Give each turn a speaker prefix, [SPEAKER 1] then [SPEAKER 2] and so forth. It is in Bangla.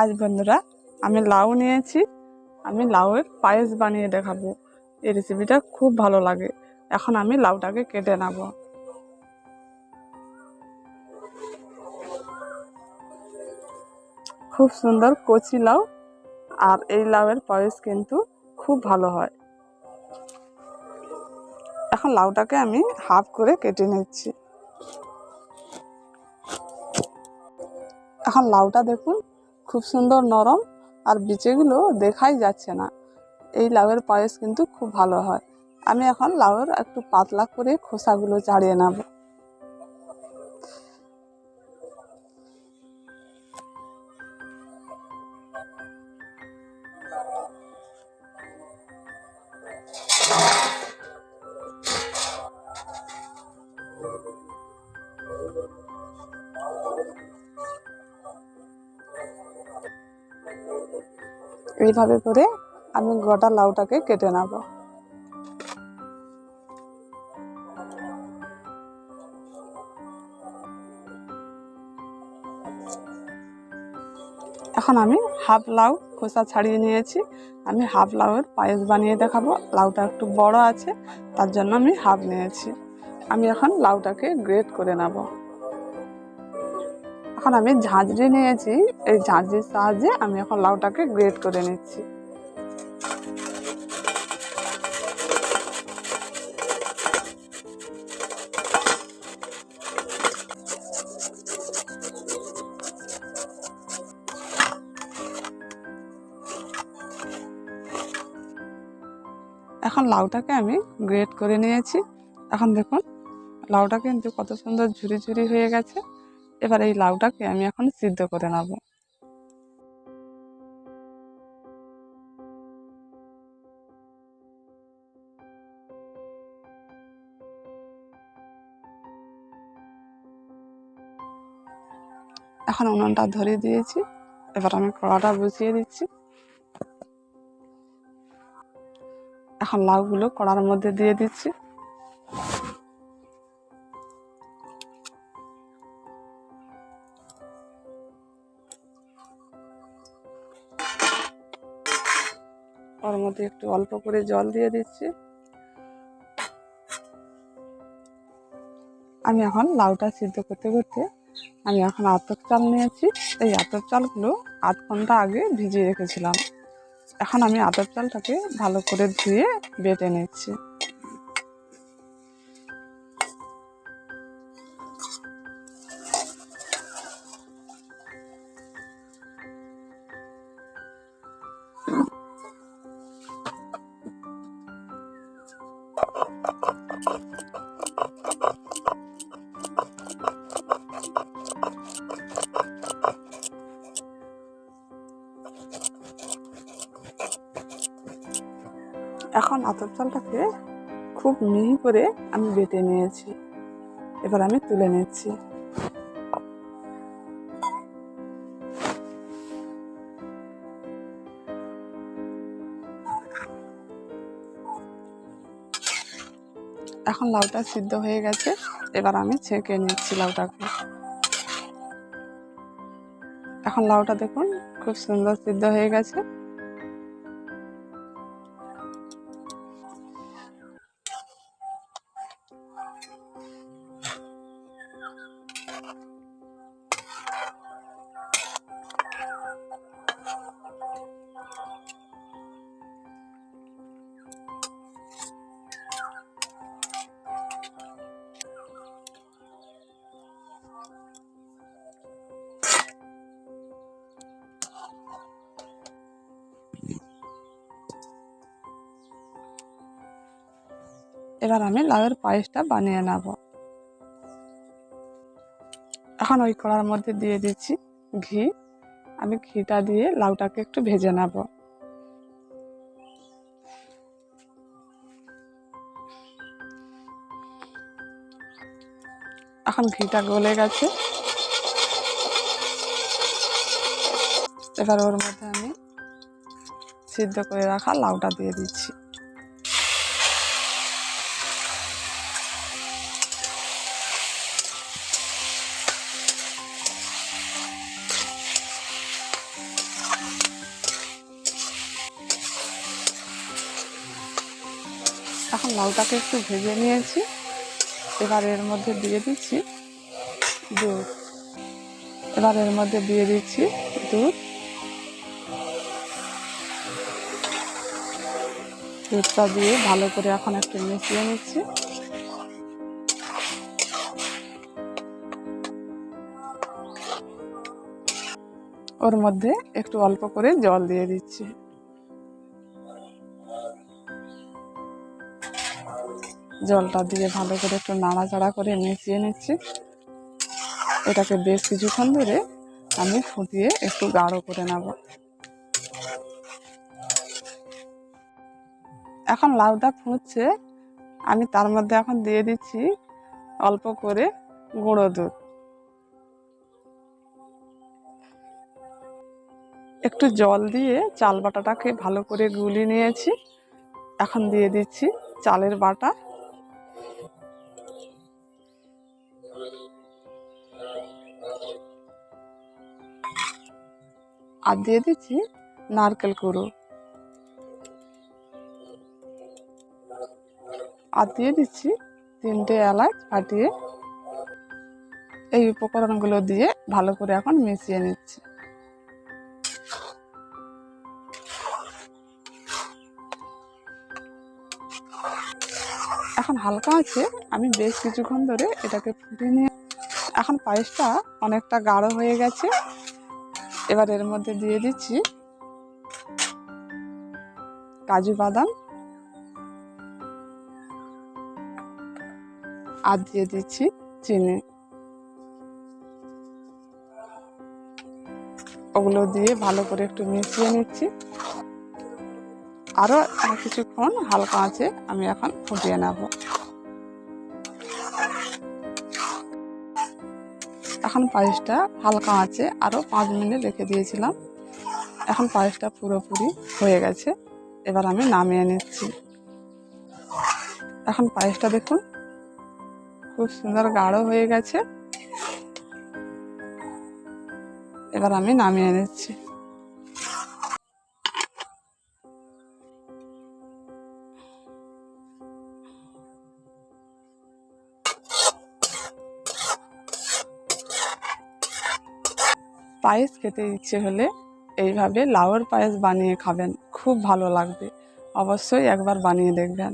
[SPEAKER 1] আজ বন্ধুরা আমি লাউ নিয়েছি, আমি লাউয়ের পায়েস বানিয়ে দেখাবো। এই রেসিপিটা খুব ভালো লাগে। এখন আমি লাউটাকে কেটে নেব। খুব সুন্দর কচি লাউ, আর এই লাউয়ের পায়েস কিন্তু খুব ভালো হয়। এখন লাউটাকে আমি হাফ করে কেটে নিচ্ছি। এখন লাউটা দেখুন খুব সুন্দর নরম, আর বিচিগুলো দেখাই যাচ্ছে না। এই লাউয়ের পায়েস কিন্তু খুব ভালো হয়। আমি এখন লাউয়ের একটু পাতলা করে খোসাগুলো ছাড়িয়ে নেব। এইভাবে করে আমি গোটা লাউটাকে কেটে নেব। এখন আমি হাফ লাউ খোসা ছাড়িয়ে নিয়েছি। আমি হাফ লাউয়ের পায়েস বানিয়ে দেখাবো। লাউটা একটু বড় আছে, তার জন্য আমি হাফ নিয়েছি। আমি এখন লাউটাকে গ্রেট করে নেব। এখন আমি ঝাঁঝরি নিয়েছি, এই ঝাঁঝরির সাহায্যে আমি এখন লাউটাকে গ্রেট করে নিচ্ছি। এখন লাউটাকে আমি গ্রেট করে নিয়েছি। এখন দেখুন লাউটা কিন্তু কত সুন্দর ঝুরি ঝুরি হয়ে গেছে। এবার এই লাউটাকে আমি এখন সিদ্ধ করে নেব। এখন উনুনটা ধরিয়ে দিয়েছি, এবার আমি কড়াটা বসিয়ে দিচ্ছি। এখন লাউগুলো কড়ার মধ্যে দিয়ে দিচ্ছি। ওর মধ্যে একটু অল্প করে জল দিয়ে দিচ্ছি। আমি এখন লাউটা সিদ্ধ করতে করতে আমি এখন আতপ চাল নিয়েছি। এই আতপ চালগুলো আধ ঘন্টা আগে ভিজিয়ে রেখেছিলাম। এখন আমি আতপ চালটাকে ভালো করে ধুয়ে বেটে নিচ্ছি। এখন আতপ চালটাকে খুব মিহি করে আমি বেটে নিয়েছি। এবার আমি তুলে নিচ্ছি। এখন লাউটা সিদ্ধ হয়ে গেছে, এবার আমি ছেঁকে নিচ্ছি লাউটাকে। এখন লাউটা দেখুন খুব সুন্দর সিদ্ধ হয়ে গেছে। এবার আমি লাউয়ের পায়েসটা বানিয়ে নেব। এখন ওই কড়ার মধ্যে দিয়ে দিচ্ছি ঘি। আমি ঘিটা দিয়ে লাউটাকে একটু ভেজে নেব। এখন ঘিটা গলে গেছে, এবার ওর মধ্যে আমি সিদ্ধ করে রাখা লাউটা দিয়ে দিচ্ছি। এখন লাউটাকে একটু ভেজে নিয়েছি। এবার এর মধ্যে দিয়ে দিচ্ছি দুধ। দুধটা দিয়ে ভালো করে এখন একটু মিশিয়ে নিচ্ছি। ওর মধ্যে একটু অল্প করে জল দিয়ে দিচ্ছি। জলটা দিয়ে ভালো করে একটু নাড়াচাড়া করে মিশিয়ে নিচ্ছি। এটাকে বেশ কিছুক্ষণ ধরে আমি ফুটিয়ে একটু গাঢ় করে নেব। এখন লাউটা ফুটছে, আমি তার মধ্যে এখন দিয়ে দিচ্ছি অল্প করে গুঁড়ো দুধ। একটু জল দিয়ে চাল বাটাটাকে ভালো করে গুলিয়ে নিয়েছি। এখন দিয়ে দিচ্ছি চালের বাটা। আর দিয়ে দিচ্ছি নারকেল কুড়ো। আর দিয়ে দিচ্ছি 3টে এলাচ ফাটিয়ে। এই উপকরণগুলো দিয়ে ভালো করে এখন মিশিয়ে নিচ্ছি। এখন হালকা আছে, আমি বেশ কিছুক্ষণ ধরে এটাকে ফুটিয়ে নিয়ে এখন পায়েসটা অনেকটা গাঢ় হয়ে গেছে। এবার এর মধ্যে দিয়ে দিচ্ছি কাজু বাদাম আর দিয়ে দিচ্ছি চিনি। ওগুলো দিয়ে ভালো করে একটু মিশিয়ে নিচ্ছি। আরও কিছুক্ষণ হালকা আছে আমি এখন ফুটিয়ে নেব। এখন পায়েসটা হালকা আছে, আরও 5 মিনিট রেখে দিয়েছিলাম। এখন পায়েসটা পুরোপুরি হয়ে গেছে। এবার আমি নামিয়ে নিচ্ছি। এখন পায়েসটা দেখুন খুব সুন্দর গাঢ় হয়ে গেছে। এবার আমি নামিয়ে নিচ্ছি। পায়েস খেতে ইচ্ছে হলে এইভাবে লাউয়ের পায়েস বানিয়ে খাবেন, খুব ভালো লাগবে। অবশ্যই একবার বানিয়ে দেখবেন।